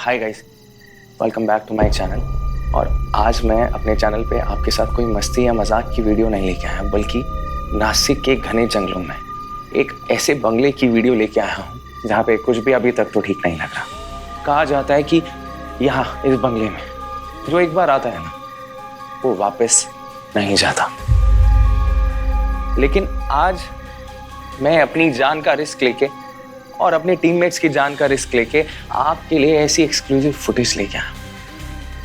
Hi guys, welcome back to my channel. और आज मैं अपने चैनल पे आपके साथ कोई मस्ती या मजाक की वीडियो नहीं लेके आया, बल्कि नासिक के घने जंगलों में एक ऐसे बंगले की वीडियो लेके आया हूँ जहाँ पे कुछ भी अभी तक तो ठीक नहीं लग रहा। कहा जाता है कि यहाँ इस बंगले में जो एक बार आता है ना, वो वापस नहीं जाता। लेकिन आज मैं अपनी जान का रिस्क लेके और अपने टीममेट्स की जान का रिस्क लेके आपके लिए ऐसी एक्सक्लूसिव फुटेज लेके आया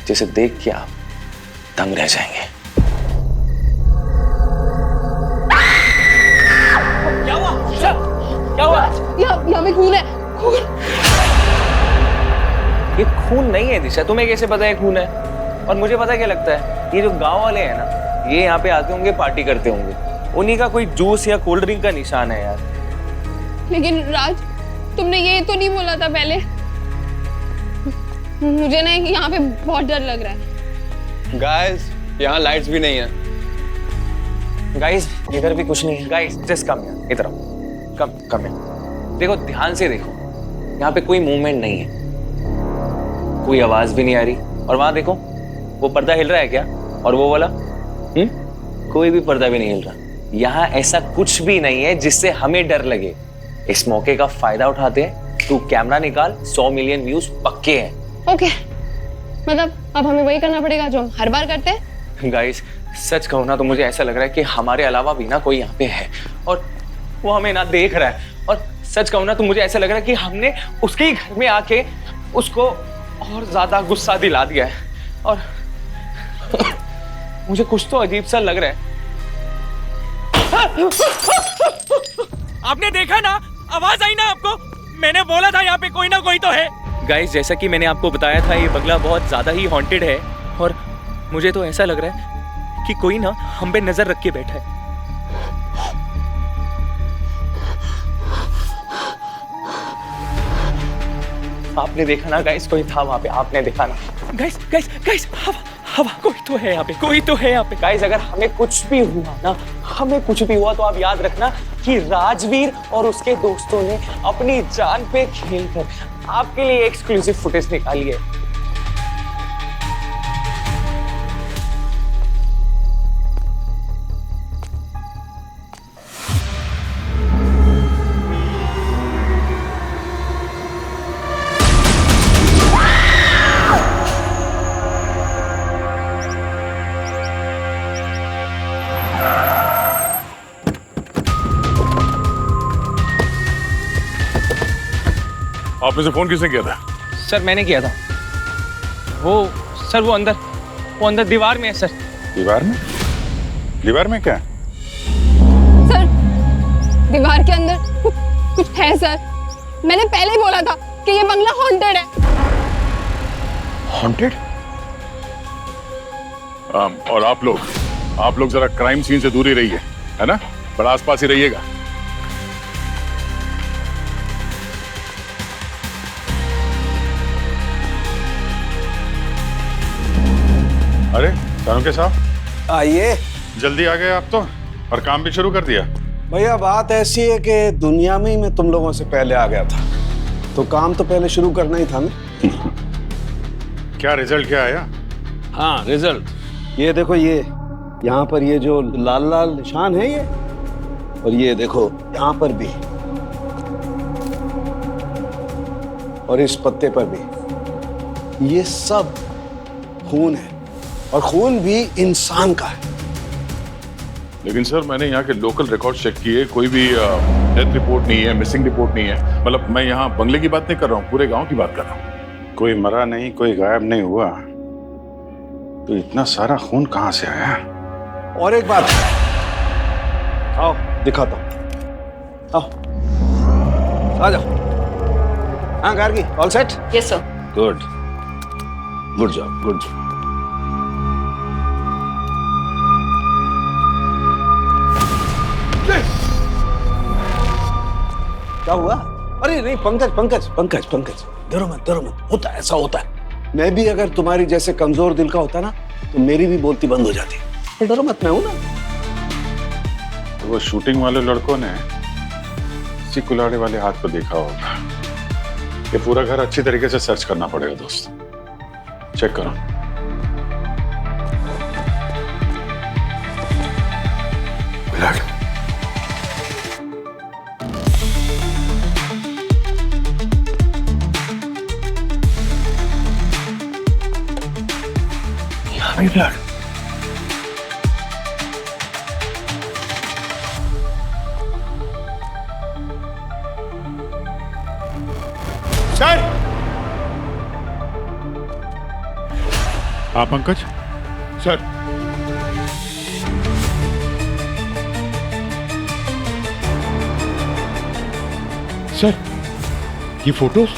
जिसे देख के आप दंग रह जाएंगे। क्या हुआ? क्या हुआ? यहाँ पे खून है। खून? ये खून नहीं है दिशा, तुम्हें कैसे पता है खून है? और मुझे पता क्या लगता है, ये जो गांव वाले हैं ना, ये यहाँ पे आते होंगे, पार्टी करते होंगे, उन्हीं का कोई जूस या कोल्ड ड्रिंक का निशान है यार। लेकिन राज, तुमने ये तो नहीं बोला था पहले। मुझे ना यहाँ पे बहुत डर लग रहा है। गाइस, यहाँ लाइट्स भी नहीं है। गाइस, इधर भी कुछ नहीं है। गाइस, जस्ट कम यार, इधर आओ। कम यार। देखो, ध्यान से देखो, यहाँ पे कोई मूवमेंट नहीं है, कोई आवाज भी नहीं आ रही। और वहां देखो, वो पर्दा हिल रहा है क्या? और वो वाला कोई भी पर्दा भी नहीं हिल रहा। यहाँ ऐसा कुछ भी नहीं है जिससे हमें डर लगे। इस मौके का फायदा उठाते हैं। तू कैमरा निकाल, 100 मिलियन व्यूज पक्के हैं। ओके, मतलब अब हमें वही करना पड़ेगा जो हम हर बार करते हैं। गाइस, सच कहूं ना तो मुझे ऐसा लग रहा है कि हमारे अलावा भी ना कोई यहाँ पे है और वो हमें ना देख रहा है। और सच कहूं ना तो मुझे ऐसा लग रहा है कि हमने उसके ही घर में आके उसको और ज्यादा गुस्सा दिला दिया है। और मुझे कुछ तो अजीब सा लग रहा है। आपने देखा ना, आवाज आई ना आपको? मैंने बोला था यहाँ पे कोई ना कोई तो है। गाइस, जैसा कि मैंने आपको बताया था, ये बंगला बहुत ज्यादा ही हॉन्टेड है और मुझे तो ऐसा लग रहा है कि कोई ना हम पे नजर रख के बैठा है। आपने देखा ना गाइस, कोई था वहां पे, आपने देखा ना? गाइस गाइस गाइस, हवा कोई तो है यहाँ पे, कोई तो है यहाँ पे। गाइस, अगर हमें कुछ भी हुआ ना, हमें कुछ भी हुआ तो आप याद रखना कि राजवीर और उसके दोस्तों ने अपनी जान पे खेलकर आपके लिए एक्सक्लूसिव फुटेज निकाली है। आपने से फोन किसने किया था? सर, मैंने किया था। वो अंदर दीवार में है सर। दीवार में? दीवार में क्या? सर, दीवार के अंदर कुछ है सर। मैंने पहले ही बोला था कि ये बंगला हॉन्टेड है। हॉन्टेड? और आप लोग जरा क्राइम सीन से दूर ही रहिए, है ना? बड़ा आसपास ही रहिएगा। अरे चाणक्य साहब, आइए। जल्दी आ गए आप तो, और काम भी शुरू कर दिया। भैया, बात ऐसी है कि दुनिया में ही मैं तुम लोगों से पहले आ गया था, तो काम तो पहले शुरू करना ही था ना। क्या रिजल्ट क्या आया? हाँ, रिजल्ट ये देखो। ये यहाँ पर ये जो लाल लाल निशान है ये, और ये देखो यहाँ पर भी, और इस पत्ते पर भी, ये सब खून है, और खून भी इंसान का है। लेकिन सर, मैंने यहाँ के लोकल रिकॉर्ड चेक किए, कोई भी डेथ रिपोर्ट नहीं है, मिसिंग रिपोर्ट नहीं है। मतलब मैं यहाँ बंगले की बात नहीं कर रहा हूँ, पूरे गांव की बात कर रहा हूँ। कोई मरा नहीं, कोई गायब नहीं हुआ, तो इतना सारा खून कहाँ से आया? और एक बात, आओ दिखाता हूँ, आओ आ जाओ। हाँ Gargi, all set? Yes sir. Good, good job, good job. क्या हुआ? अरे नहीं, पंकज, डरो मत, होता है, ऐसा होता है। मैं भी अगर तुम्हारी जैसे कमजोर दिल का होता ना, तो मेरी भी बोलती बंद हो जाती। डरो मत, मैं हूं ना। तो वो शूटिंग वाले लड़कों ने इसी कुल्हाड़ी वाले हाथ को देखा होगा। ये पूरा घर अच्छी तरीके से सर्च करना पड़ेगा दोस्त। चेक करो। विराट, यहाँ भी विराट। सर, आप पंकज? सर, सर, ये फोटोज?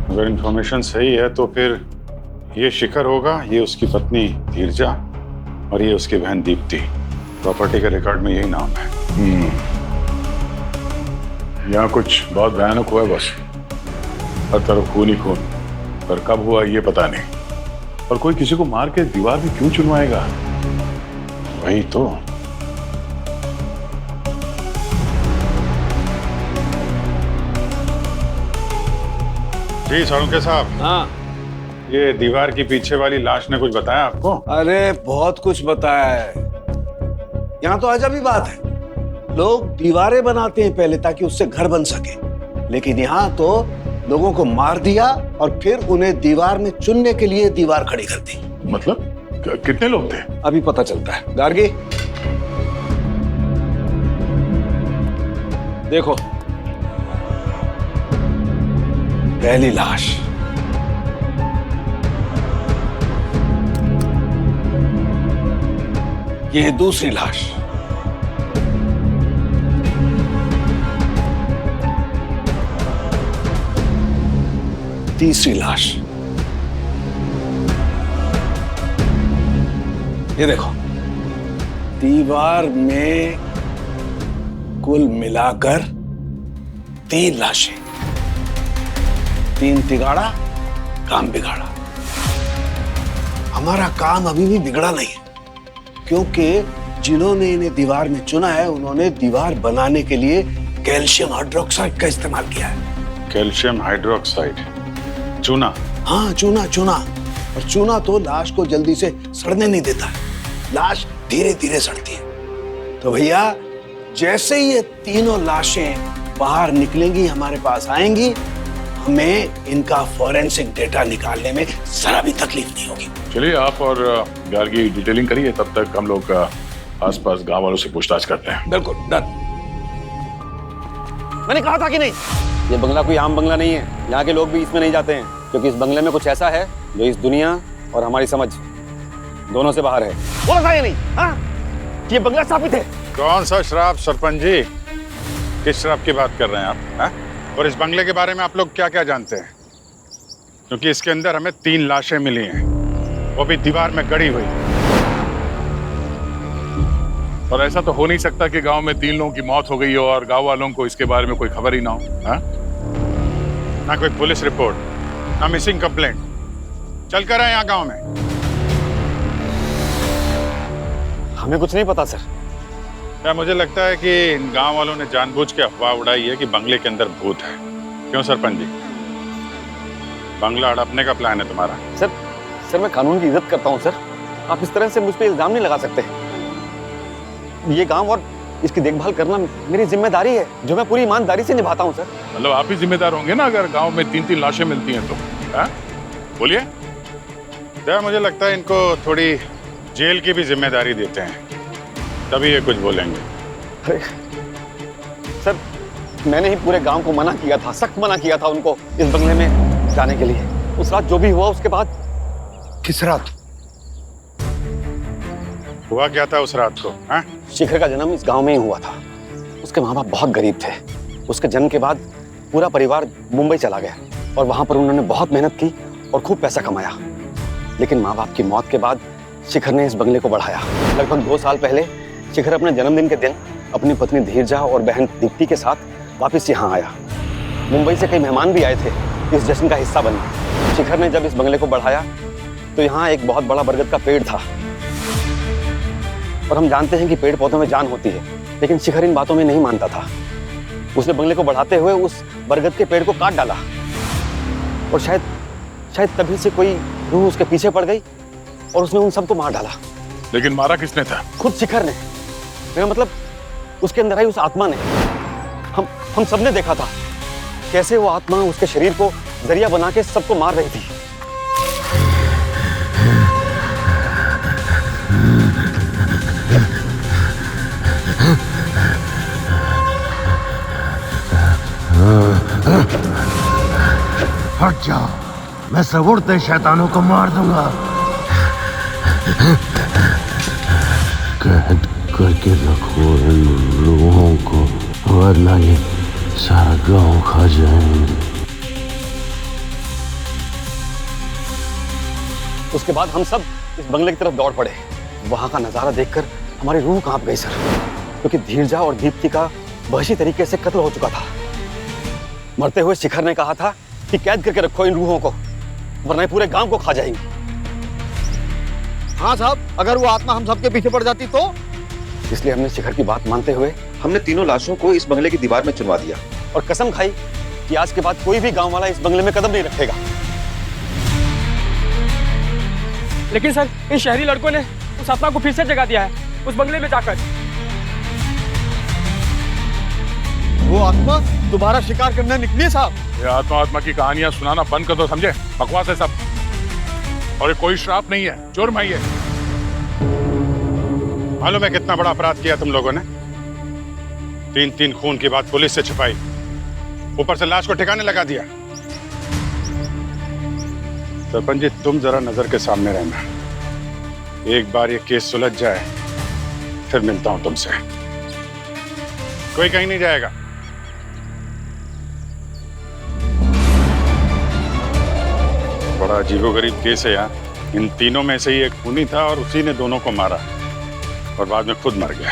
अगर इंफॉर्मेशन सही है तो फिर ये शिखर होगा, ये उसकी पत्नी धीरजा और ये उसकी बहन दीप्ति। प्रॉपर्टी के रिकॉर्ड में यही नाम है। यहाँ कुछ बहुत भयानक हुआ है बस। हर तरफ खून ही खून, पर कब हुआ ये पता नहीं। और कोई किसी को मार के दीवार में क्यों चुनवाएगा? वही तो। जी सोलंके साहब। हाँ, ये दीवार की पीछे वाली लाश ने कुछ बताया आपको? अरे बहुत कुछ बताया है। यहाँ तो अजब ही बात है, लोग दीवारें बनाते हैं पहले ताकि उससे घर बन सके, लेकिन यहाँ तो लोगों को मार दिया और फिर उन्हें दीवार में चुनने के लिए दीवार खड़ी कर दी। मतलब कितने लोग थे? अभी पता चलता है। गार्गी, देखो पहली लाश, ये है दूसरी लाश, तीसरी लाश, ये देखो दीवार में कुल मिलाकर 3 लाशें। 3 तिगाड़ा, काम बिगाड़ा। हमारा काम अभी भी बिगड़ा नहीं है, क्योंकि जिन्होंने इन्हें दीवार में चुना है उन्होंने दीवार बनाने के लिए कैल्शियम हाइड्रोक्साइड का इस्तेमाल किया है। कैल्शियम हाइड्रोक्साइड, चूना? हाँ, चूना। और चूना तो लाश को जल्दी से सड़ने नहीं देता है, लाश धीरे धीरे सड़ती है। तो भैया जैसे ही ये तीनों लाशें बाहर निकलेंगी, हमारे पास आएंगी, हमें इनका फॉरेंसिक डेटा निकालने में जरा भी तकलीफ नहीं होगी। चलिए आप और गार्गी डिटेलिंग करिए, तब तक हम लोग आसपास गांव वालों से पूछताछ करते हैं। बिल्कुल डन। मैंने कहा था कि नहीं, ये बंगला कोई आम बंगला नहीं है। यहाँ के लोग भी इसमें नहीं जाते हैं, क्योंकि इस बंगले में कुछ ऐसा है जो इस दुनिया और हमारी समझ दोनों से बाहर है। बोला था या नहीं? हाँ, ये बंगला स्थापित है। कौन सा शराब सरपंच जी? किस शराब की बात कर रहे हैं आप? हा? और इस बंगले के बारे में आप लोग क्या क्या जानते हैं? क्योंकि इसके अंदर हमें 3 लाशें मिली हैं, वो भी दीवार में गड़ी हुई। और ऐसा तो हो नहीं सकता कि गांव में 3 लोगों की मौत हो गई हो और गांव वालों को इसके बारे में कोई खबर ही ना हो। हा? ना कोई पुलिस रिपोर्ट, ना मिसिंग कंप्लेंट। चल कर आए यहाँ गांव में। हमें कुछ नहीं पता सर। क्या मुझे लगता है कि इन गांव वालों ने जानबूझ के अफवाह उड़ाई है कि बंगले के अंदर भूत है। क्यों सरपंच जी, बंगला हड़पने का प्लान है तुम्हारा? सर मैं कानून की इज्जत करता हूँ सर। आप इस तरह से मुझ पे इल्जाम नहीं लगा सकते। ये गांव और इसकी देखभाल करना मेरी जिम्मेदारी है, जो मैं पूरी ईमानदारी से निभाता हूँ सर। मतलब आप ही जिम्मेदार होंगे ना अगर गांव में 3-3 लाशें मिलती हैं तो? बोलिए। क्या मुझे लगता है इनको थोड़ी जेल की भी जिम्मेदारी देते हैं, तभी ये कुछ बोलेंगे। अरे सर, मैंने ही पूरे गांव को मना किया था, सख्त मना किया था उनको इस बंगले में जाने के लिए। उस रात जो भी हुआ उसके बाद। किस रात हुआ क्या था उस रात को? हाँ? शिखर का जन्म इस गांव में ही हुआ था। उसके माँ बाप बहुत गरीब थे। उसके जन्म के बाद पूरा परिवार मुंबई चला गया और वहां पर उन्होंने बहुत मेहनत की और खूब पैसा कमाया। लेकिन माँ बाप की मौत के बाद शिखर ने इस बंगले को बढ़ाया। लगभग 2 साल पहले शिखर अपने जन्मदिन के दिन अपनी पत्नी धीरजा और बहन दीप्ति के साथ वापस यहाँ आया। मुंबई से कई मेहमान भी आए थे इस जश्न का हिस्सा बने। शिखर ने जब इस बंगले को बढ़ाया तो यहाँ एक बहुत बड़ा बरगद का पेड़ था, और हम जानते हैं कि पेड़ पौधों में जान होती है, लेकिन शिखर इन बातों में नहीं मानता था। उसने बंगले को बढ़ाते हुए उस बरगद के पेड़ को काट डाला और शायद तभी से कोई रूह उसके पीछे पड़ गई और उसने उन सबको मार डाला। लेकिन मारा किसने था? खुद शिखर ने। मेरा मतलब उसके अंदर आई उस आत्मा ने। हम सबने देखा था कैसे वो आत्मा उसके शरीर को जरिया बना के सबको मार रही थी। हट जाओ, मैं सब उड़ते शैतानों को मार दूंगा। कैद करके रखो इन लोगों को, वरना ये सारा गांव खा जाएंगे। उसके बाद हम सब इस बंगले की तरफ दौड़ पड़े। वहां का नजारा देखकर हमारी रूह कांप गई सर, क्योंकि धीरजा और दीप्ति का वहशी तरीके से कत्ल हो चुका था। मरते हुए शिखर ने कहा था कि कैद करके रखो इन रूहों को, वरना पूरे गांव को खा जाएंगी। हाँ साहब, अगर वो आत्मा हम सबके पीछे पड़ जाती तो? इसलिए हमने शिखर की बात मानते हुए हमने तीनों लाशों को इस बंगले की दीवार में चुनवा दिया और कसम खाई कि आज के बाद कोई भी गांव वाला इस बंगले में कदम नहीं रखेगा। लेकिन सर, इन शहरी लड़कों ने उस आत्मा को फिर से जगा दिया है उस बंगले में जाकर। वो आत्मा दोबारा शिकार करने निकली साहब। ये आत्मा की कहानियां सुनाना बंद कर दो, समझे? बकवास है सब, और ये कोई श्राप नहीं है, जुर्म है ये। मालूम है कितना बड़ा अपराध किया तुम लोगों ने? 3 खून की बात पुलिस से छिपाई, ऊपर से लाश को ठिकाने लगा दिया। सरपंच जी, तुम जरा नजर के सामने रहना। एक बार ये केस सुलझ जाए फिर मिलता हूं तुमसे। कोई कहीं नहीं जाएगा। बड़ा अजीबोगरीब केस है यार। इन तीनों में से ही एक खूनी था और उसी ने दोनों को मारा और बाद में खुद मर गया।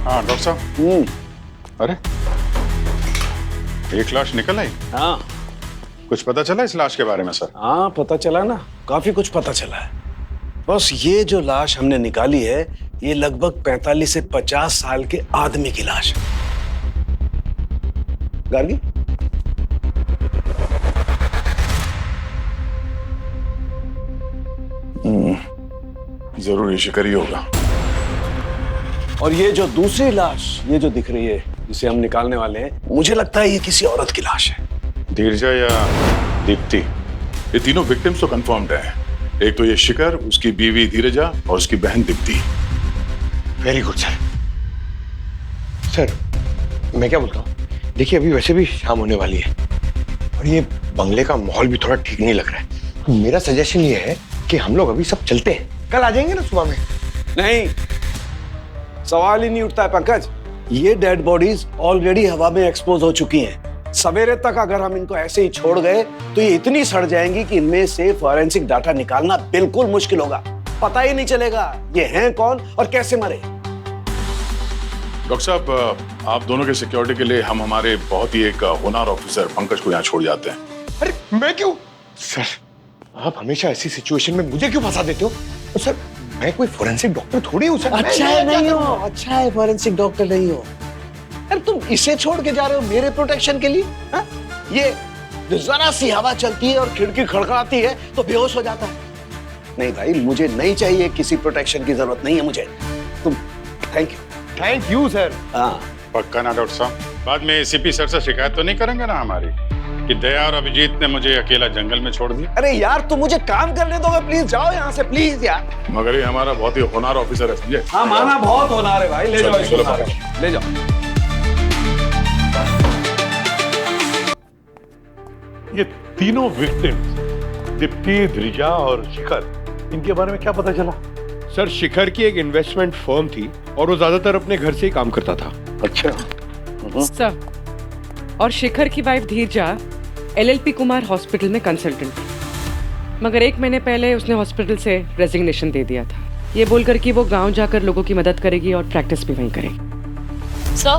हाँ डॉक्टर साहब। अरे, एक लाश निकल आई। हाँ कुछ पता चला इस लाश के बारे में सर? हाँ, पता चला ना, काफी कुछ पता चला है। बस ये जो लाश हमने निकाली है, ये लगभग 45 से 50 साल के आदमी की लाश है। गार्गी, जरूर ये शिकारी होगा। और ये जो दूसरी लाश, ये जो दिख रही है, जिसे हम निकालने वाले हैं, मुझे लगता है ये किसी औरत की लाश है। धीरजा या दीप्ति? ये तीनों विक्टिम्स तो कंफर्म्ड हैं। एक तो ये शिखर, उसकी बीवी धीरजा और उसकी बहन Deepti. Very good sir. Sir, मैं क्या बोलता हूँ, देखिए अभी वैसे भी शाम होने वाली है और ये बंगले का माहौल भी थोड़ा ठीक नहीं लग रहा है। तो मेरा सजेशन ये है कि हम लोग अभी सब चलते हैं, कल आ जाएंगे ना सुबह में। नहीं, सवाल ही नहीं उठता है पंकज। ये डेड बॉडीज ऑलरेडी हवा में एक्सपोज हो चुकी हैं। सवेरे तक अगर हम इनको ऐसे ही छोड़ गए तो ये इतनी सड़ जाएंगी कि इनमें से फॉरेंसिक डाटा निकालना बिल्कुल मुश्किल होगा। पता ही नहीं चलेगा ये हैं कौन और कैसे मरे। डॉक्टर साहब, आप दोनों के सिक्योरिटी के लिए हम हमारे बहुत ही एक होनहार ऑफिसर पंकज को यहाँ छोड़ जाते हैं। अरे मैं क्यों? सर, आप हमेशा ऐसी सिचुएशन में मुझे क्यों फंसा देते हो? तो सर, मैं कोई फोरेंसिक डॉक्टर थोड़ी हूँ सर। अच्छा है नहीं हो, अच्छा है फोरेंसिक डॉक्टर नहीं हो। अरे तुम इसे छोड़ के जा रहे हो मेरे प्रोटेक्शन के लिए? हा? ये जो जरा सी हवा चलती है और खिड़की खड़खड़ाती है तो बेहोश हो जाता है। नहीं भाई, मुझे नहीं चाहिए, किसी प्रोटेक्शन की जरूरत नहीं है मुझे। तुम थैंक यू सर। हाँ, पक्का ना डॉक्टर साहब? बाद में एसीपी सर से शिकायत तो नहीं करेंगे ना हमारी कि दया और अभिजीत ने मुझे अकेला जंगल में छोड़ दिया? अरे यार, तुम मुझे काम करने दो, प्लीज जाओ यहाँ से प्लीज यार। मगर ये हमारा बहुत ही होनहार ऑफिसर है, समझे? हाँ, माना बहुत होनहार है भाई। ले जाओ इसको, ले जाओ। ये तीनों विक्टिम्स, दीप्ति, धीरजा और शिखर, इनके बारे में क्या पता चला? सर, शिखर की एक इन्वेस्टमेंट फर्म थी और वो ज्यादातर अपने घर से ही काम करता था। अच्छा। सर, और शिखर की वाइफ धीरजा LLP कुमार हॉस्पिटल में कंसल्टेंट थी, मगर 1 महीने पहले उसने हॉस्पिटल से रेजिग्नेशन दे दिया था। ये बोलकर कि वो गांव जाकर लोगों की मदद करेगी और प्रैक्टिस भी वहीं करेगी। सर,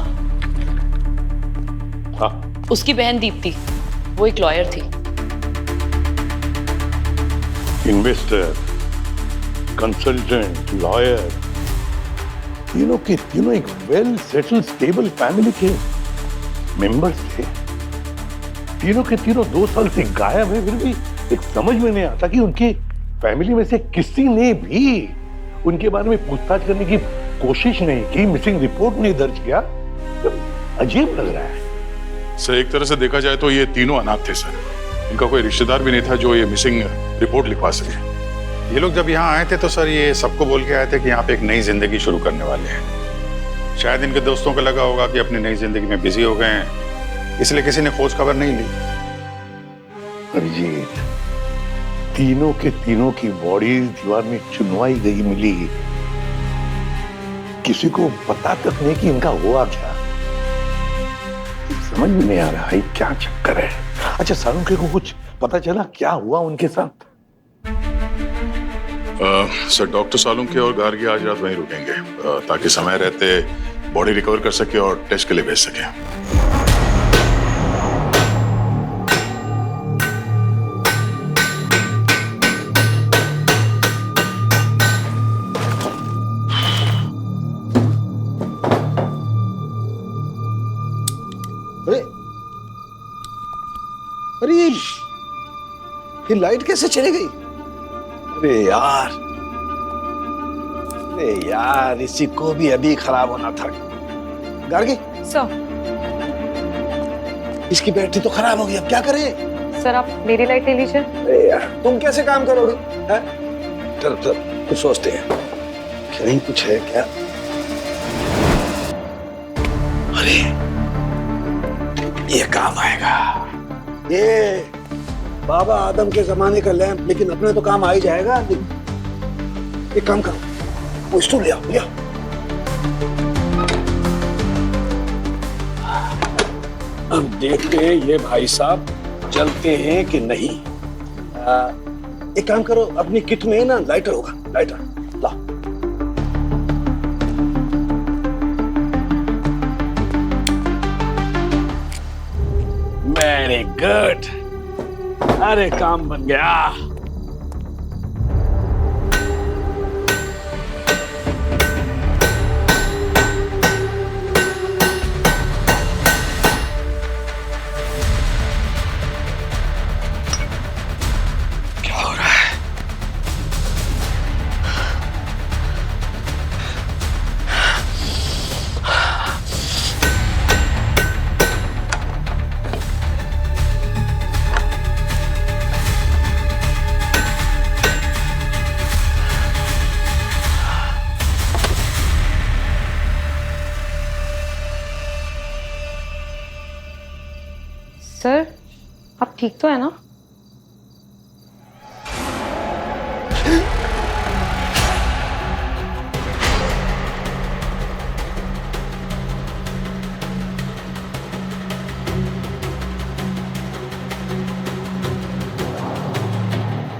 हाँ, उसकी बहन दीप्ति, वो एक लॉयर थी। इन्वेस्टर, कंसल्टेंट, लॉयर, तीनों के तीनों एक वेल सेटल्ड स्टेबल फैमिली के मेंबर्स थे। तीनों के तीनों 2 साल से गायब है, फिर भी एक समझ में नहीं आता कि उनकी फैमिली में से किसी ने भी उनके बारे में पूछताछ करने की कोशिश नहीं की, मिसिंग रिपोर्ट नहीं दर्ज किया। अजीब लग रहा है। सर, एक तरह से देखा जाए तो ये तीनों अनाथ थे सर। इनका कोई रिश्तेदार भी नहीं था जो ये मिसिंग रिपोर्ट लिखवा सके। ये लोग जब यहाँ आए थे तो सर ये सबको बोल के आए थे कि यहाँ पे एक नई जिंदगी शुरू करने वाले हैं। शायद इनके दोस्तों को लगा होगा कि अपनी नई जिंदगी में बिजी हो गए हैं, इसलिए किसी ने खोज खबर नहीं ली। अरिजीत, तीनों के तीनों की बॉडी दीवार में चुनवाई गई मिली, किसी को पता तक नहीं कि इनका हुआ क्या। समझ में नहीं आ रहा है क्या चक्कर है। अच्छा, सालुंखे को कुछ पता चला क्या हुआ उनके साथ? सर, डॉक्टर सालुंखे और गार्गी आज रात वहीं रुकेंगे ताकि समय रहते बॉडी रिकवर कर सके और टेस्ट के लिए भेज सके। अरे ये लाइट कैसे चली गई? अरे यार इसी को भी अभी खराब होना था। गार्गी सर, इसकी बैटरी तो खराब हो गई, अब क्या करें? सर आप मेरी लाइट ले लीजिए। अरे यार तुम कैसे काम करोगे? चल चल कुछ सोचते हैं। कहीं कुछ है क्या? अरे ये काम आएगा। ये बाबा आदम के जमाने का लैंप, लेकिन अपने तो काम आ ही जाएगा। एक काम करो, वो स्टूल ले आओ। अब देखते हैं ये भाई साहब चलते हैं कि नहीं। एक काम करो, अपनी किट में ना लाइटर होगा, लाइटर ला। वेरी गुड, अरे काम बन गया। क्या हो रहा है? सर आप ठीक तो है ना?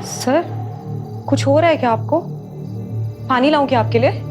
सर कुछ हो रहा है क्या आपको? पानी लाऊं क्या आपके लिए?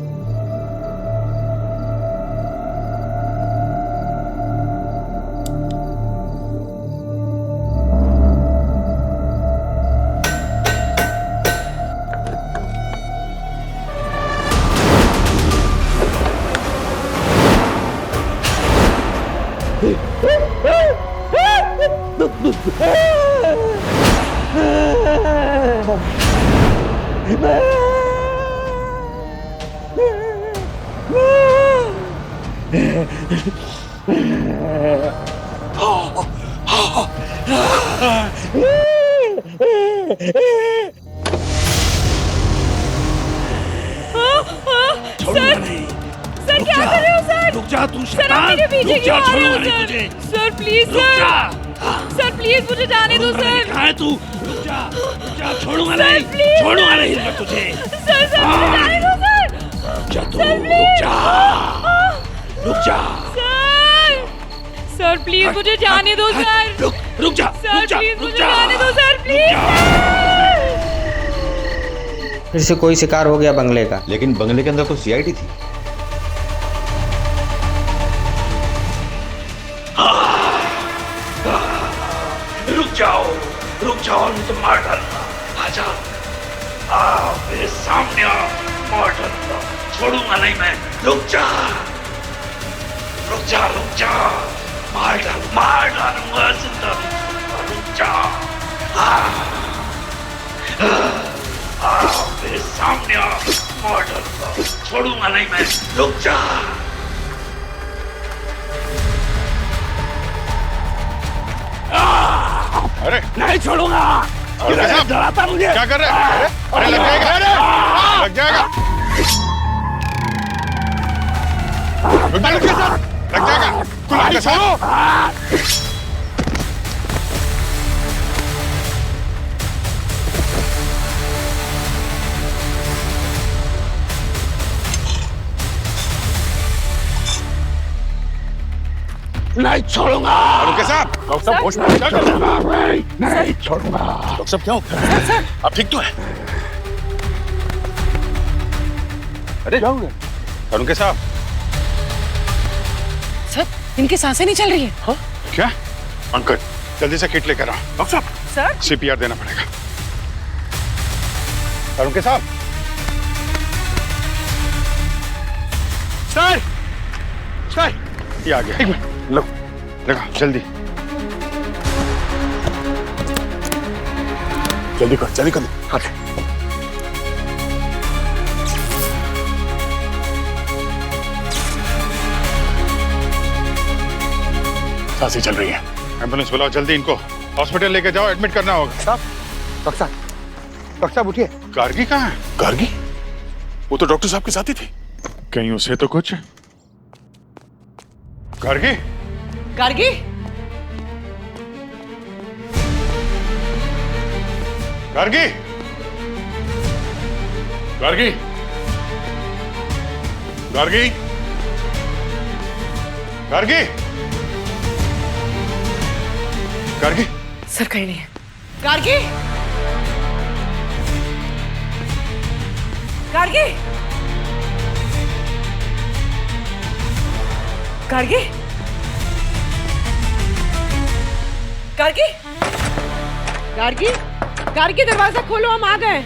सर क्या कर रहे हो सर? रुक जा तू शैतान, सर आप मेरे पीछे क्यों आ रहे हो sir? Sir please sir please मुझे जाने दो सर। कहाँ है तू? रुक जा, छोड़ूंगा नहीं मैं तुझे। सर मुझे जाने दो सर। रुक जा सर प्लीज मुझे जाने दो सर। रुक जा सर प्लीज मुझे जाने दो सर प्लीज। फिर से कोई शिकार हो गया बंगले का। लेकिन बंगले के अंदर तो सीआईडी थी। रुक जाओ नहीं तो मार डालूंगा। आजा, आओ मेरे सामने आओ, मार डालूंगा, छोड़ूंगा नहीं मैं। रुक जा, मार डालूंगा जिंदा। रुक जा, आओ मेरे सामने आओ, मार डालूंगा, छोड़ूंगा नहीं मैं। रुक जा। अरे नहीं छोड़ूंगा। डराता मुझे। क्या कर रहे हैं? अरे लग जाएगा, लग जाएगा, लग जाएगा। कुल्हाड़ी छोड़ो। नहीं छोड़ूंगा। रुके साहब, डॉक्टर साहब होश में क्या कर रहे हैं? नहीं छोड़ूंगा। डॉक्टर साहब क्या हो गया? आप ठीक तो है? अरे क्या हो गया? रुके साहब। सर, इनकी सांसें नहीं चल रही है। हाँ? क्या? पंकज, जल्दी से किट लेकर आओ। डॉक्टर साहब, सर सीपीआर देना पड़ेगा। रुके साहब। सर, ये आ गया। एक मिनट, लो, लगा, जल्दी कर। हाँ। सांसें चल रही है। एम्बुलेंस बुलाओ जल्दी, इनको हॉस्पिटल लेके जाओ, एडमिट करना होगा। डॉक्टर साहब उठिए। गार्गी कहाँ है? गार्गी? वो तो डॉक्टर साहब के साथ ही थी। कहीं उसे तो कुछ। गार्गी? गार्गी? गार्गी? गार्गी? गार्गी? गार्गी? गार्गी? सर कहीं नहीं है। गार्गी? गार्गी? गार्गी? गार्गी? गार्गी? गार्गी दरवाजा खोलो, हम आ गए।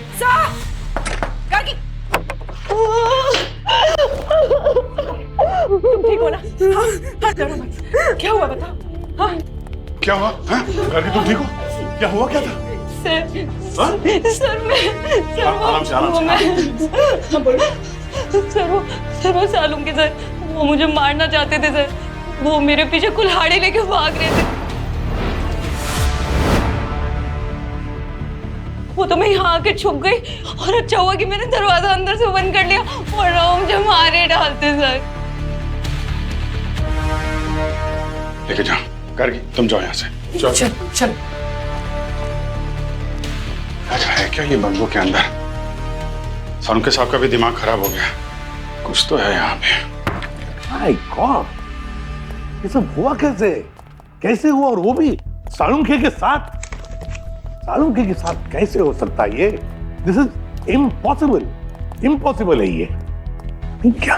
गार्गी? तुम ठीक हो ना? हाँ, डरो मत। क्या हुआ बताओ? हाँ? क्या हुआ? हाँ? गार्गी तुम ठीक हो? क्या हुआ, क्या था? सर आराम से। सर वो सालूम के सर, वो मुझे मारना चाहते थे सर। वो मेरे पीछे कुल्हाड़ी लेके भाग रहे थे। वो तो मैं यहाँ आके छुप गई और अच्छा हुआ कि मैंने दरवाजा अंदर से बंद कर लिया और वो मुझे मारे डालते सर। लेके जाओ। गार्गी तुम जाओ यहाँ से। चल। अच्छा है क्या ये बंगलों के अंदर? सालुंके साहब का भी दिमाग खराब हो गया। कुछ तो है यहाँ पे। माय गॉड, ये सब हुआ कैसे? कैसे हुआ, और वो भी सालुंके के साथ? सालुंके के साथ कैसे हो सकता है ये? दिस इज इम्पॉसिबल है ये। क्या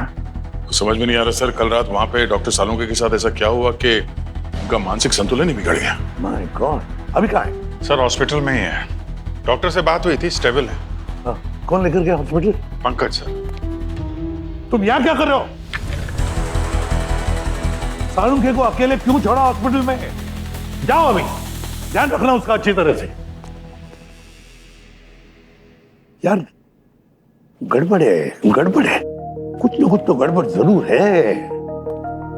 समझ में नहीं आ रहा सर। कल रात वहां पे डॉक्टर सालुंके के साथ ऐसा क्या हुआ कि उनका मानसिक संतुलन ही बिगड़ गया। माय गॉड, अभी कहाँ है? सर हॉस्पिटल में ही है। डॉक्टर से बात हुई थी, स्टेबल है। कौन लेकर गया हॉस्पिटल? पंकज सर। तुम यहाँ क्या कर रहे हो? सालुंके को अकेले क्यों छोड़ा हॉस्पिटल में? जाओ अभी, ध्यान रखना उसका अच्छी तरह से। यार गड़बड़ है, कुछ न कुछ तो गड़बड़ जरूर है।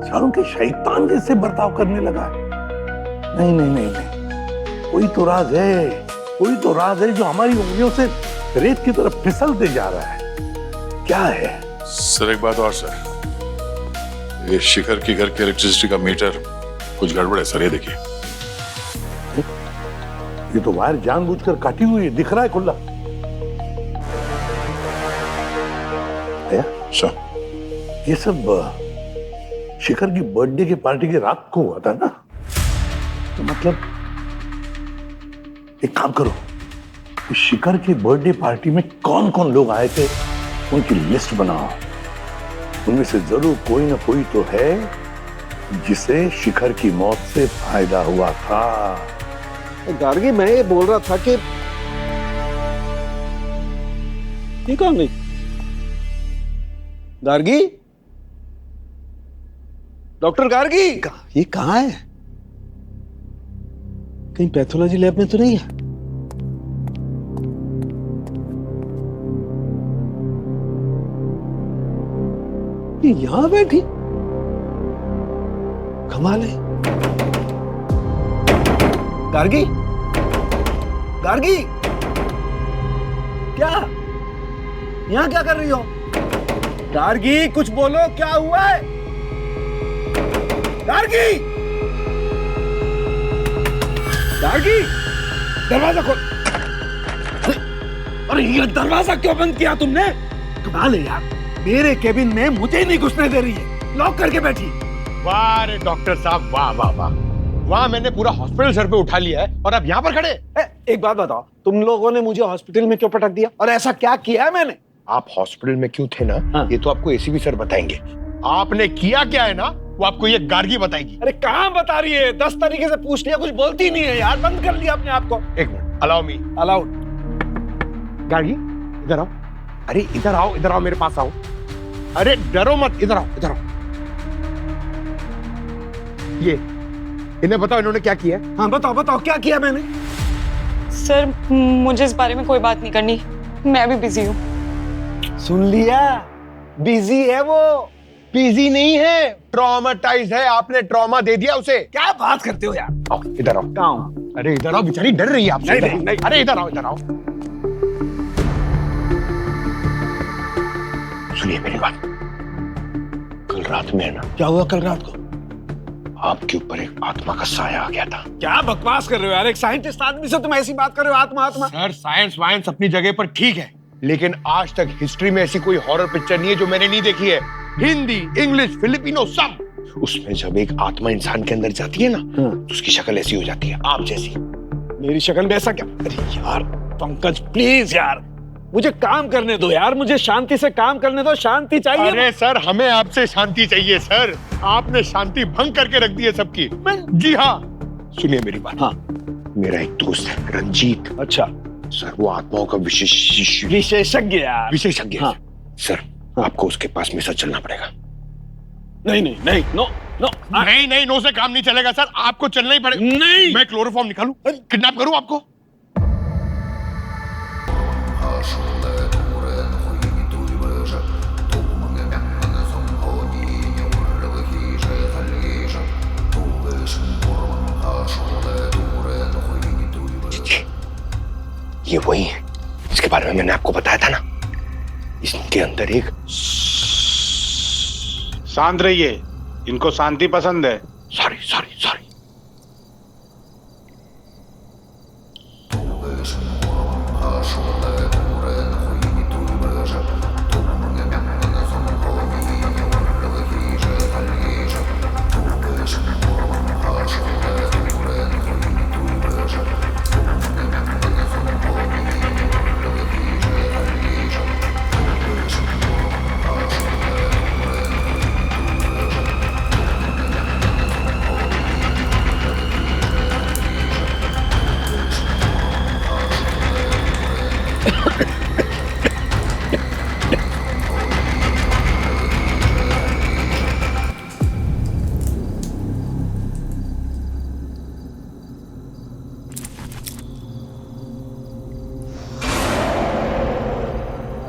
सालुंके शैतान जैसे बर्ताव करने लगा। नहीं, कोई तो राज है जो हमारी उंगलियों से रेत की तरफ फिसलते जा रहा है। क्या है? सर एक बात और सर, ये शिखर की घर के इलेक्ट्रिसिटी का मीटर कुछ गड़बड़ है सर। ये देखिए, ये तो वायर जानबूझकर काटी हुई है, दिख रहा है खुला। सर ये सब शिखर की बर्थडे की पार्टी की रात को हुआ था ना? तो मतलब एक काम करो, शिखर की बर्थडे पार्टी में कौन कौन लोग आए थे उनकी लिस्ट बनाओ। उनमें से जरूर कोई ना कोई तो है जिसे शिखर की मौत से फायदा हुआ था। गार्गी, मैं ये बोल रहा था कि ये कौन गई? गार्गी, डॉक्टर गार्गी, ये कहाँ है? कहीं पैथोलॉजी लैब में तो नहीं है? ये यहां बैठी, कमाल है। गार्गी, गार्गी, क्या यहां क्या कर रही हो? गार्गी, कुछ बोलो, क्या हुआ है? गार्गी, गार्गी, दरवाजा खोल। अरे ये दरवाजा क्यों बंद किया तुमने? कमाल है यार, मेरे केबिन में मुझे नहीं घुसने दे रही है, लॉक करके बैठी। वाह रे डॉक्टर साहब, वाह वाह वाह। वहां मैंने पूरा हॉस्पिटल सर पे उठा लिया है और अब यहाँ पर खड़े। एक बात बताओ, तुम लोगों ने मुझे हॉस्पिटल में क्यों पटक दिया और ऐसा क्या किया है मैंने? आप हॉस्पिटल में क्यों थे ना, हाँ। ये तो आपको एसीपी सर बताएंगे। आपने किया क्या है ना, वो आपको ये गार्गी बताएगी। अरे कहाँ बता रही है? 10 तरीके से पूछ लिया, कुछ बोलती नहीं है यार, बंद कर लिया अपने आप को। एक minute, allow me. Allowed. Gargi, इधर आओ। अरे इधर आओ, इधर आओ, मेरे पास आओ। अरे डरो मत, इधर आओ, इधर आओ। ये इन्हें बताओ इन्होंने क्या किया? हाँ बताओ, बताओ क्या किया मैंने? सर मुझे इस बारे में कोई बात नहीं करनी, मैं अभी बिजी हूँ। सुन लिया, बिजी है वो। बिजी नहीं है, ट्रॉमाटाइज है। आपने ट्रॉमा दे दिया उसे। क्या बात करते हो यार? आओ इधर आओ। कहाँ हूँ? अरे इधर आओ, बेचारी डर रही है आपसे। नहीं, नहीं। अरे इधर आओ, इधर आओ। सुनिए मेरी बात, कल रात में है ना। क्या हुआ कल रात को? आपके ऊपर एक आत्मा का साया आ गया था। क्या बकवास कर रहे हो यार? एक साइंटिस्ट आदमी से तुम ऐसी बात कर रहे हो? आत्मा आत्मा? सर साइंस वाइंस अपनी जगह पर ठीक है, लेकिन आज तक हिस्ट्री में ऐसी कोई हॉरर पिक्चर नहीं है जो मैंने नहीं देखी है। हिंदी, इंग्लिश, फिलिपिनो सब। उसमें जब एक आत्मा इंसान के अंदर जाती है ना, तो उसकी शक्ल ऐसी हो जाती है, आप जैसी। मेरी शक्ल में ऐसा क्या? अरे यार पंकज, प्लीज यार, मुझे काम करने दो यार, मुझे शांति से काम करने दो। शांति चाहिए। अरे सर, हमें आपसे शांति चाहिए सर। आपने शांति भंग करके रख दी है सबकी। जी हाँ, सुनिए मेरी बात। हाँ, मेरा एक दोस्त है रंजीत। अच्छा सर, वो आत्माओं का विशेषज्ञ यार। विशेषज्ञ। हाँ। सर, आपको उसके पास में सर चलना पड़ेगा। नहीं नहीं नहीं, नो नो, नहीं नहीं, नो से काम नहीं चलेगा सर, आपको चलना ही पड़ेगा। नहीं, मैं क्लोरोफॉर्म निकालूं, किडनैप करूं आपको? ये वही है इसके बारे में मैंने आपको बताया था ना। इसके अंदर एक। शांत रहिए, इनको शांति पसंद है। Sorry sorry sorry.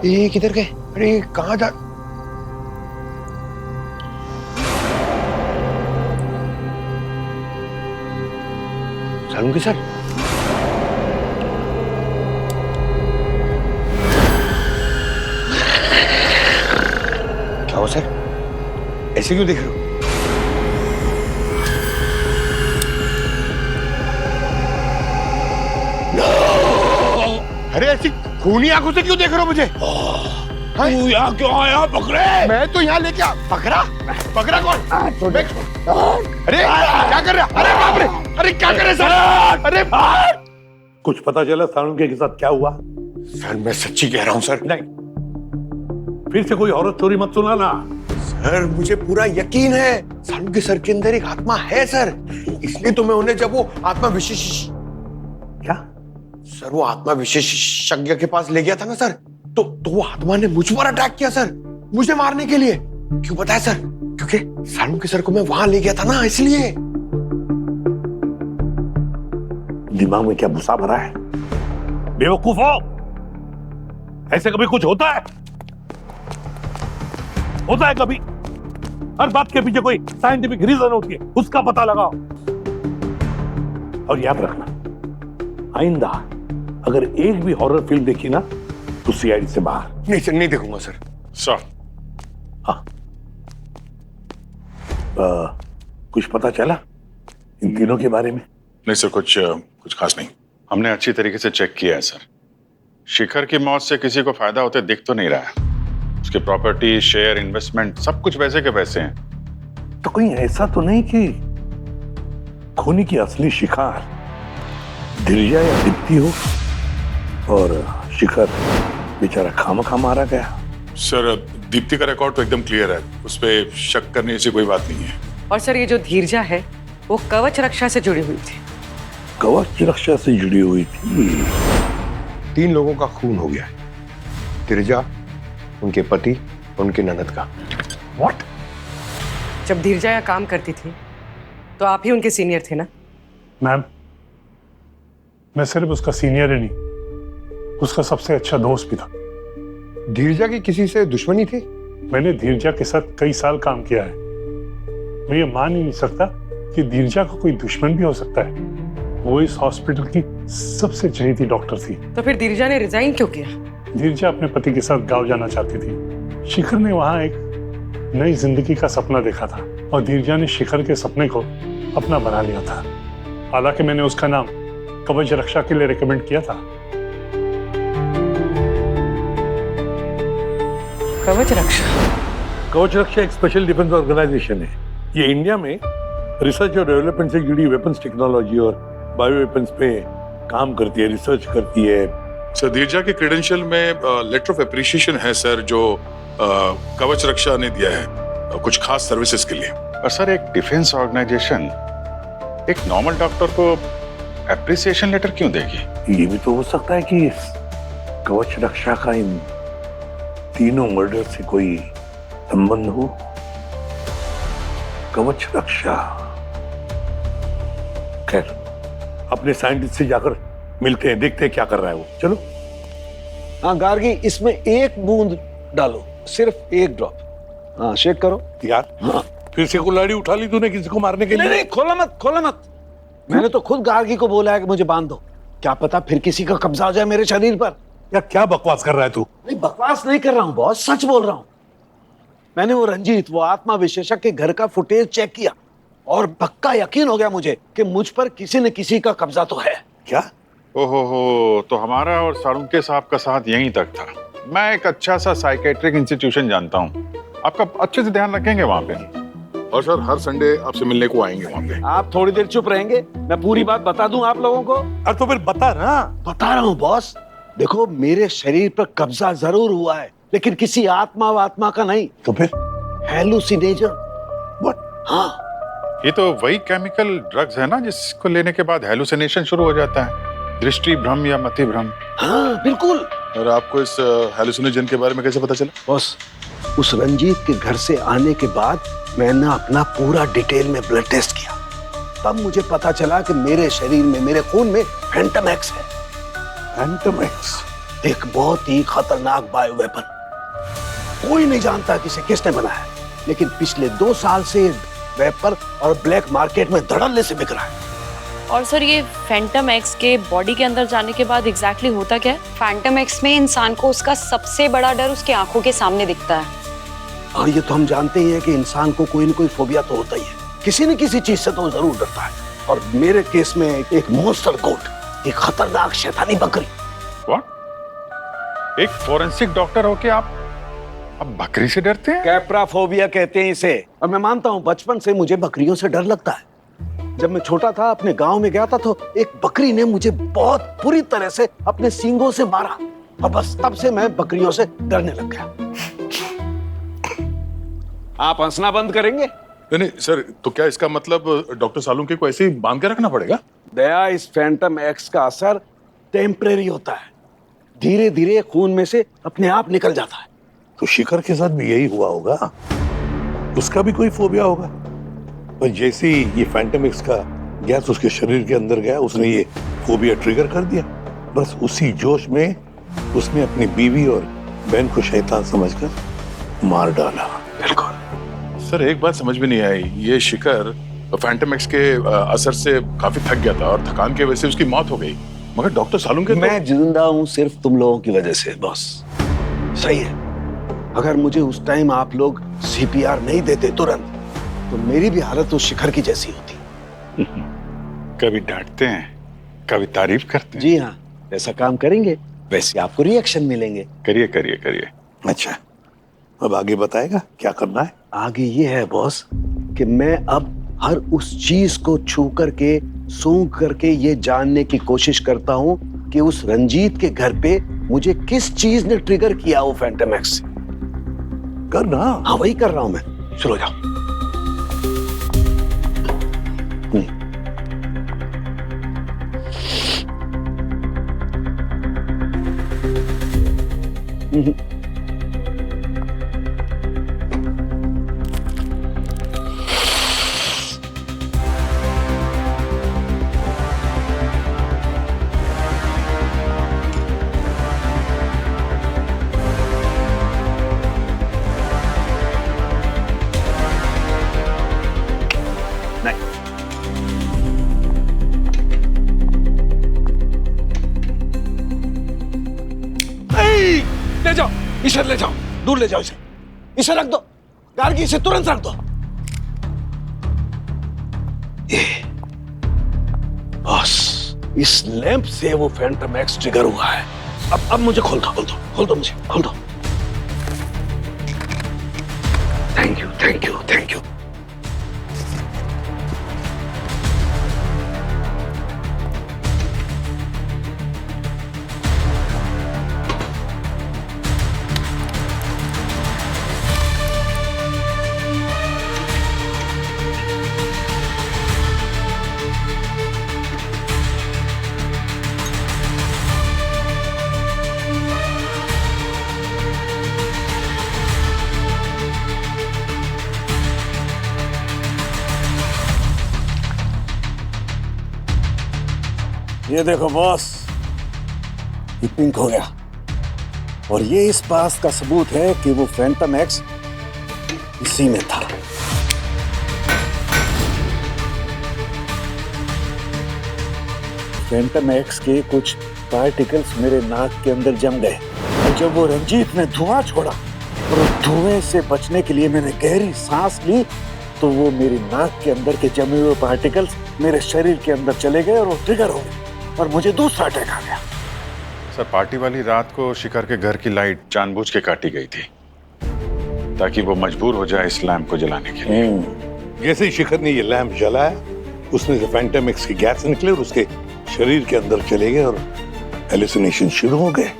ये किधर गए? अरे कहाँ जा? चलूंगी सर। क्या हो सर, ऐसे क्यों देख रहे हो? अरे ऐसी खूनी आंखों से क्यों देख रहे हो मुझे? तू यहाँ क्यों आया बकरे? मैं तो यहाँ लेके आ। बकरा? बकरा कौन? अरे क्या कर रहे? अरे बाप रे! अरे क्या कर रहे सर? अरे कुछ पता चला सालुंके के साथ क्या हुआ? सर मैं सच्ची कह रहा हूँ सर। नहीं, फिर से कोई औरत स्टोरी मत सुनाना। सर मुझे पूरा यकीन है सालुंके सर के अंदर एक आत्मा है सर, इसलिए तो मैं उन्हें जब वो आत्मा विशेष क्या सर वो आत्मा विशेषज्ञ के पास ले गया था ना सर, तो वो आत्मा ने मुझ पर अटैक किया सर, मुझे मारने के लिए। क्यों बताया सर? क्योंकि सालुंके सर को मैं वहां ले गया था ना, इसलिए। दिमाग में क्या भूसा भरा है? बेवकूफ हो, ऐसे कभी कुछ होता है? होता है कभी? हर बात के पीछे कोई साइंटिफिक रीजन होती है, उसका पता लगाओ। और याद रखना, आइंदा अगर एक भी हॉरर फिल्म देखी ना तो सीआईडी से बाहर। नहीं सर, नहीं देखूंगा सर। सर हाँ, कुछ पता चला इन तीनों के बारे में? नहीं सर, कुछ खास नहीं। हमने अच्छी तरीके से चेक किया है सर। शिखर की मौत से किसी को फायदा होते दिख तो नहीं रहा है। उसके प्रॉपर्टी, शेयर, इन्वेस्टमेंट सब कुछ वैसे के वैसे हैं। तो कहीं ऐसा तो नहीं कि खूनी की असली शिकार धीरजा या दीप्ति हो और शिखर बेचारा खामखा मारा गया? सर दीप्ति का रिकॉर्ड तो एकदम क्लियर है, उस पर शक करने जैसी कोई बात नहीं है। और सर ये जो धीरजा है वो कवच रक्षा से जुड़ी हुई थी। कवच रक्षा से जुड़ी हुई थी? 3 लोगों का खून हो गया है, धीरजा, उनके पति, उनके ननद का। व्हाट? जब धीरजा यहाँ काम करती थी तो आप ही उनके सीनियर थे ना? मैम, मैं सिर्फ उसका सीनियर ही नहीं, उसका सबसे अच्छा दोस्त भी था। धीरजा की किसी से दुश्मनी थी? मैंने धीरजा के साथ कई साल काम किया है। मैं ये मान ही नहीं सकता कि धीरजा का कोई दुश्मन भी हो सकता है। वो इस हॉस्पिटल की सबसे चहेती डॉक्टर थी। तो फिर धीरजा ने रिजाइन क्यों किया? धीरजा अपने पति के साथ गांव जाना चाहती थी। शिखर ने वहां एक नई जिंदगी का सपना देखा था और धीरजा ने शिखर के सपने को अपना बना लिया था। हालांकि मैंने उसका नाम कवच रक्षा के लिए रिकमेंड किया था। कवच रक्षा? कवच रक्षा एक स्पेशल डिफेंस ऑर्गेनाइजेशन है। ये इंडिया में रिसर्च और डेवलपमेंट से जुड़ी वेपन्स टेक्नोलॉजी और बायो वेपन्स पे काम करती है, रिसर्च करती है। सर धीरजा के क्रेडेंशियल में लेटर ऑफ एप्रिसिएशन है सर, जो कवच रक्षा ने दिया है कुछ खास सर्विसेज के लिए। और सर एक डिफेंस ऑर्गेनाइजेशन एक नॉर्मल डॉक्टर को एप्रिसिएशन लेटर क्यों देगी? ये भी तो हो सकता है कि कवच रक्षा का इन तीनों मर्डर से कोई संबंध हो। कवच रक्षा, खैर अपने साइंटिस्ट से जाकर मिलते हैं, देखते हैं क्या कर रहा है वो। चलो। हाँ गार्गी, इसमें एक बूंद डालो, सिर्फ एक ड्रॉप। हाँ शेक करो यार। हाँ। फिर से कुल्हाड़ी उठा ली तूने किसी को मारने के लिए? नहीं, खोला मत, खोला मत। मैंने तो खुद गार्गी को बोला है कि मुझे बांध दो, क्या पता फिर किसी का कब्जा हो जाए मेरे शरीर पर। यार क्या बकवास कर रहा है तू? नहीं बकवास नहीं कर रहा हूँ बॉस, सच बोल रहा हूँ। मैंने वो रंजीत, वो आत्मा विशेषज्ञ के घर का फुटेज चेक किया और पक्का यकीन हो गया मुझे कि मुझ पर किसी न किसी का कब्जा तो है। क्या? ओहो, तो हमारा और सालुंके साहब का साथ यहीं तक था। मैं एक अच्छा सा साइकेट्रिक इंस्टीट्यूशन जानता हूँ, आपका अच्छे से ध्यान रखेंगे वहाँ पे। और सर हर संडे आपसे मिलने को आएंगे वहाँ पे। आप थोड़ी देर चुप रहेंगे, मैं पूरी बात बता दूं आप लोगों को। अरे तो फिर बता ना। बता रहा हूँ बॉस। देखो मेरे शरीर पर कब्जा जरूर हुआ है, लेकिन किसी आत्मा का नहीं। तो फिर? हेलुसिनेशन। हाँ, ये तो वही केमिकल ड्रग्स है ना जिसको लेने के बाद हेलुसिनेशन शुरू हो जाता है, दृष्टि भ्रम या मति भ्रम। हाँ बिल्कुल। और आपको इस हेलुसिनोजन के बारे में कैसे पता चला? बॉस, उस रंजीत के घर से आने के बाद मैंने अपना पूरा डिटेल में ब्लड टेस्ट किया, तब मुझे पता चला कि मेरे शरीर में, मेरे खून में फैंटम एक्स है। Phantom x? एक बहुत ही खतरनाक बायो वेपन। कोई नहीं जानता कि इसे किसने बनाया, लेकिन पिछले 2 साल से वेपर और ब्लैक मार्केट में धड़ल्ले से बिक रहा है। और सर ये फैंटम एक्स के बॉडी के अंदर जाने के बाद एग्जैक्टली होता क्या है? फैंटम एक्स में इंसान को उसका सबसे बड़ा डर उसकी आंखों के सामने दिखता है। और ये तो हम जानते ही हैं कि इंसान को कोई न कोई फोबिया तो होता ही है, किसी न किसी चीज से तो जरूर डरता है। और मेरे केस में एक मॉन्स्टर गोट, एक खतरनाक शैतानी बकरी। व्हाट? एक फोरेंसिक डॉक्टर होके आप बकरी से डरते हैं? कैप्राफोबिया कहते हैं इसे। और मैं मानता हूँ बचपन से मुझे बकरियों से डर लगता है। जब मैं छोटा था अपने गांव में गया था तो एक बकरी ने मुझे बहुत बुरी तरह से अपने सींगों से मारा और बस तब से मैं बकरियों से डरने लग गया। आप हंसना बंद करेंगे? नहीं सर, तो क्या इसका मतलब डॉक्टर सालुंके को ऐसे ही बांध के रखना पड़ेगा? दया, इस फैंटम एक्स का असर टेम्परेरी होता है, धीरे धीरे खून में से अपने आप निकल जाता है। तो शिखर के साथ भी यही हुआ होगा, उसका भी कोई फोबिया होगा। और जैसे ही ये फैंटम एक्स का गैस उसके शरीर के अंदर गया, उसने ये फोबिया ट्रिगर कर दिया। बस उसी जोश में उसने अपनी बीवी और बहन को शैतान समझकर मार डाला। बिल्कुल। सर एक बात समझ में नहीं आई, ये शिखर फैंटम एक्स के असर से काफी थक गया था और थकान की वजह से उसकी मौत हो गई, मगर डॉक्टर सालुंके मैं जिंदा हूं सिर्फ तुम लोगों की वजह से बॉस। सही है, अगर मुझे उस टाइम आप लोग सीपीआर नहीं देते तुरंत तो मेरी भी हालत उस शिखर की जैसी होती। कभी डांटते हैं, कभी तारीफ करते हैं। जी हाँ, ऐसा काम करेंगे वैसे आपको रिएक्शन मिलेंगे। करिए करिए करिए। अच्छा, अब आगे बताएगा क्या करना है? आगे ये है बॉस कि मैं अब हर उस चीज को छू करके सूंघ करके ये जानने की कोशिश करता हूँ कि उस रंजीत के घर पे मुझे किस चीज ने ट्रिगर किया वो फैंटम एक्स। करना? हाँ वही कर रहा हूं मैं। चलो जाओ। ले जाओ इसे, ले जाओ, दूर ले जाओ इसे। इसे रख दो गार्गी, इसे तुरंत रख दो। बस इस लैंप से वो फैंटम एक्स ट्रिगर हुआ है। अब मुझे खोल दो, खोल दो, खोल दो, मुझे खोल दो। Thank you, thank you, thank you. ये देखो बॉस, ये पिंक हो गया और ये इस बात का सबूत है कि वो फैंटम एक्स इसी में था। फैंटम एक्स के कुछ पार्टिकल्स मेरे नाक के अंदर जम गए और जब वो रंजीत ने धुआं छोड़ा और उस धुएं से बचने के लिए मैंने गहरी सांस ली तो वो मेरी नाक के अंदर के जमे हुए पार्टिकल्स मेरे शरीर के अंदर चले गए और वो ट्रिगर हो गए और मुझे दूसरा अटैक आ गया। सर पार्टी वाली रात को शिखर के घर की लाइट जानबूझ के काटी गई थी ताकि वो मजबूर हो जाए इस लैंप को जलाने के लिए। जैसे ही शिखर ने ये लैंप जलाया, उसमें से फैंटम एक्स के गैस निकले और उसके शरीर के अंदर चले गए और हेलुसिनेशन शुरू हो गए।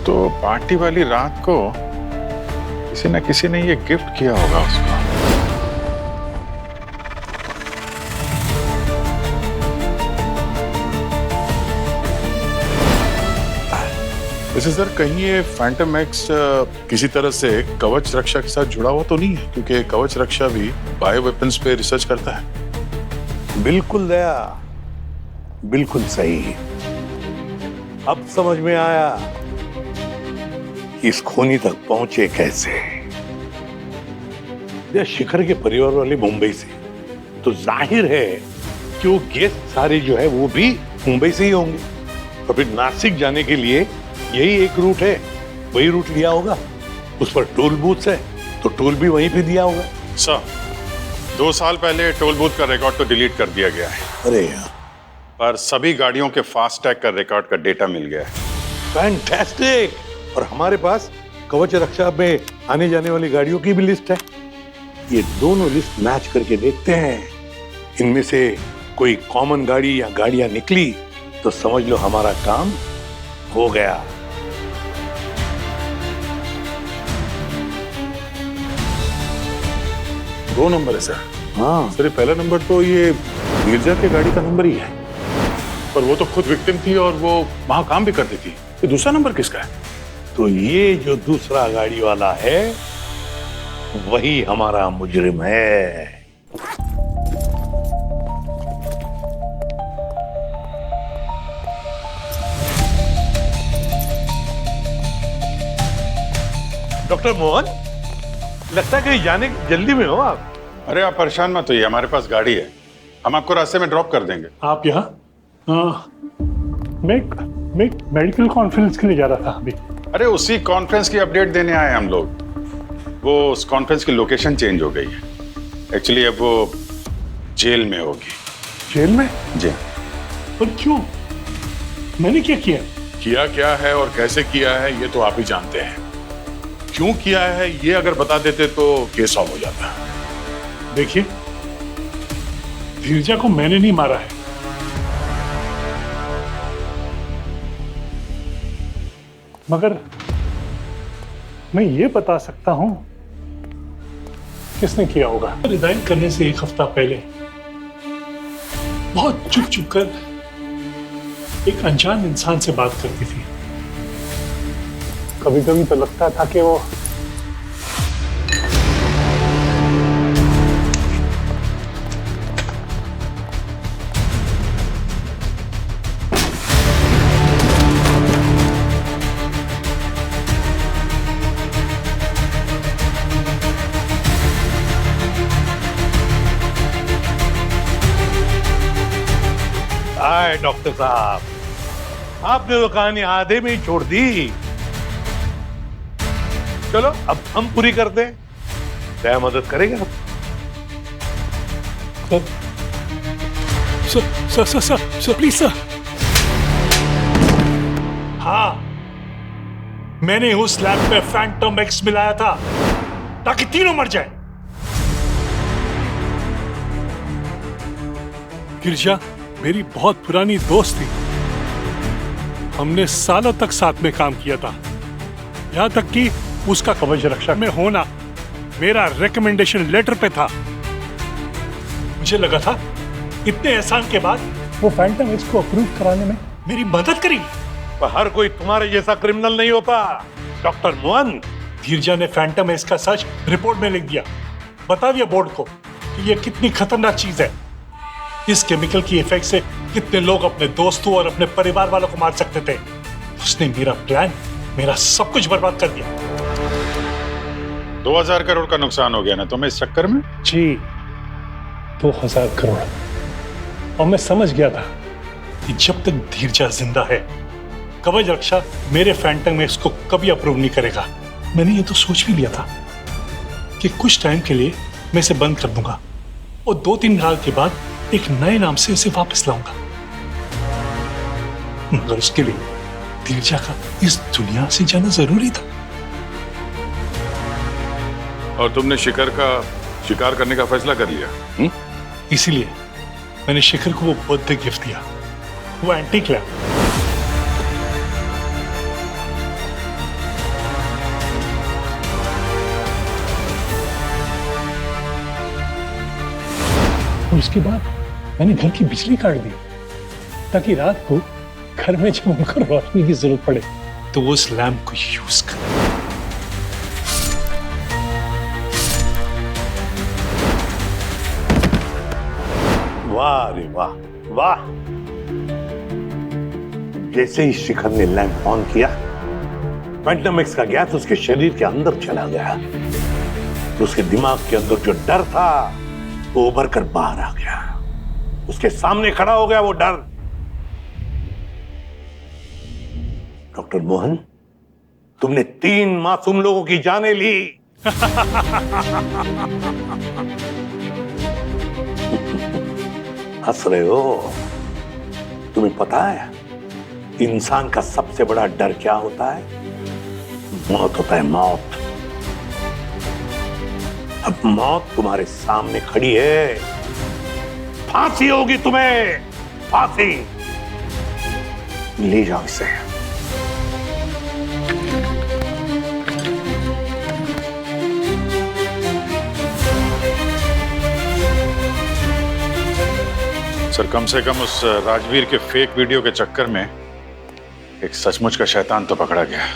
तो पार्टी वाली रात को किसी न किसी ने ये गिफ्ट किया होगा उसको। वैसे सर कहीं ये फैंटम एक्स किसी तरह से कवच रक्षा के साथ जुड़ा हुआ तो नहीं है, क्योंकि कवच रक्षा भी बायो वेपन्स पे रिसर्च करता है। बिल्कुल दया, बिल्कुल सही। अब समझ में आया कि इस खूनी तक पहुंचे कैसे। या शिखर के परिवार वाले मुंबई से, तो जाहिर है कि वो गेस्ट सारे जो है वो भी मुंबई से ही होंगे और फिर नासिक जाने के लिए यही एक रूट है, वही रूट लिया होगा। उस पर टोल बूथ है तो टोल भी वहीं पे दिया होगा। सर 2 साल पहले टोल बूथ का रिकॉर्ड तो डिलीट कर दिया गया है। अरे यार, पर सभी गाड़ियों के फास्टैग का रिकॉर्ड का डेटा मिल गया है। फैंटास्टिक। और हमारे पास कवच रक्षा में आने जाने वाली गाड़ियों की भी लिस्ट है। ये दोनों लिस्ट मैच करके देखते हैं इनमें से कोई कॉमन गाड़ी या गाड़ियां निकली तो समझ लो हमारा काम हो गया। दो नंबर है सर। हाँ सर, ये पहला नंबर तो ये गिरजा की गाड़ी का नंबर ही है, पर वो तो खुद विक्टिम थी और वो वहां काम भी करती थी। ये दूसरा नंबर किसका है? तो ये जो दूसरा गाड़ी वाला है वही हमारा मुजरिम है। डॉक्टर मोहन, लगता है कि जाने की जल्दी में हो आप। अरे आप परेशान मत होइए, हमारे पास गाड़ी है, हम आपको रास्ते में ड्रॉप कर देंगे। आप यहाँ? मैं मेडिकल कॉन्फ्रेंस के लिए जा रहा था अभी। अरे उसी कॉन्फ्रेंस की अपडेट देने आए हम लोग। वो उस कॉन्फ्रेंस की लोकेशन चेंज हो गई है। एक्चुअली अब वो जेल में होगी। जेल में? जी। पर क्यों? मैंने क्या किया? किया क्या है और कैसे किया है ये तो आप ही जानते हैं। क्यों किया है ये अगर बता देते तो केस सॉल्व हो जाता। देखिए, धीरजा को मैंने नहीं मारा है। मगर मैं ये बता सकता हूं किसने किया होगा। रिजाइन करने से एक हफ्ता पहले बहुत चुप चुप कर एक अनजान इंसान से बात करती थी। कभी कभी तो लगता था कि वो आए। डॉक्टर साहब, आपने तो कहानी आधे में ही छोड़ दी। चलो अब हम पूरी कर दें। क्या मदद करेंगे आप? Sir please sir. हाँ, मैंने उस लैब पे फैंटम एक्स मिलाया था ताकि तीनों मर जाए। गिरजा मेरी बहुत पुरानी दोस्त थी। हमने सालों तक साथ में काम किया था, यहां तक कि उसका कवच रक्षा में होना मेरा रिकमेंडेशन लेटर पे था। मुझे लगा था इतने एहसान के बाद वो फैंटम एक्स को अप्रूव कराने में मेरी मदद करेगी। पर हर कोई तुम्हारे जैसा क्रिमिनल नहीं होता डॉक्टर मोहन। धीरजा ने फैंटम एक्स का सच रिपोर्ट में लिख दिया, बता दिया बोर्ड को कि ये कितनी खतरनाक चीज है। इस केमिकल की इफेक्ट से कितने लोग अपने दोस्तों और अपने परिवार वालों को मार सकते थे। उसने मेरा प्लान, मेरा सब कुछ बर्बाद कर दिया। 2000 करोड़ का नुकसान हो गया ना तुम्हें इस चक्कर में? जी, 2000 करोड़। और मैं समझ गया था कि जब तक धीरजा जिंदा है, कवच रक्षा मेरे फैंटम एक्स को कभी अप्रूव नहीं करेगा। मैंने ये तो सोच भी लिया था कि कुछ टाइम के लिए मैं इसे बंद कर दूंगा और 2-3 साल के बाद एक नए नाम से इसे वापस लाऊंगा। मगर उसके लिए धीरजा का इस दुनिया से जाना जरूरी था। और तुमने शिकार करने का फैसला कर लिया? इसीलिए मैंने शिखर को वो बर्थडे गिफ्ट दिया, वो एंटीक लैम्प। और उसके बाद मैंने घर की बिजली काट दी ताकि रात को घर में जब उनको रोशनी की जरूरत पड़े तो वो उस लैम्प को यूज कर। वाह रे वाह वाह। जैसे ही शिखर ने लैंप ऑन किया, फैंटम एक्स का गैस उसके शरीर के अंदर चला गया। तो उसके दिमाग के अंदर जो डर था वो उभर कर बाहर आ गया। उसके सामने खड़ा हो गया वो डर। डॉक्टर मोहन, तुमने 3 मासूम लोगों की जानें ली। हंस रहे हो? तुम्हें पता है इंसान का सबसे बड़ा डर क्या होता है? मौत होता है, मौत। अब मौत तुम्हारे सामने खड़ी है, फांसी होगी तुम्हें, फांसी। ले जाओ इसे। सर कम से कम उस राजवीर के फेक वीडियो के चक्कर में एक सचमुच का शैतान तो पकड़ा गया।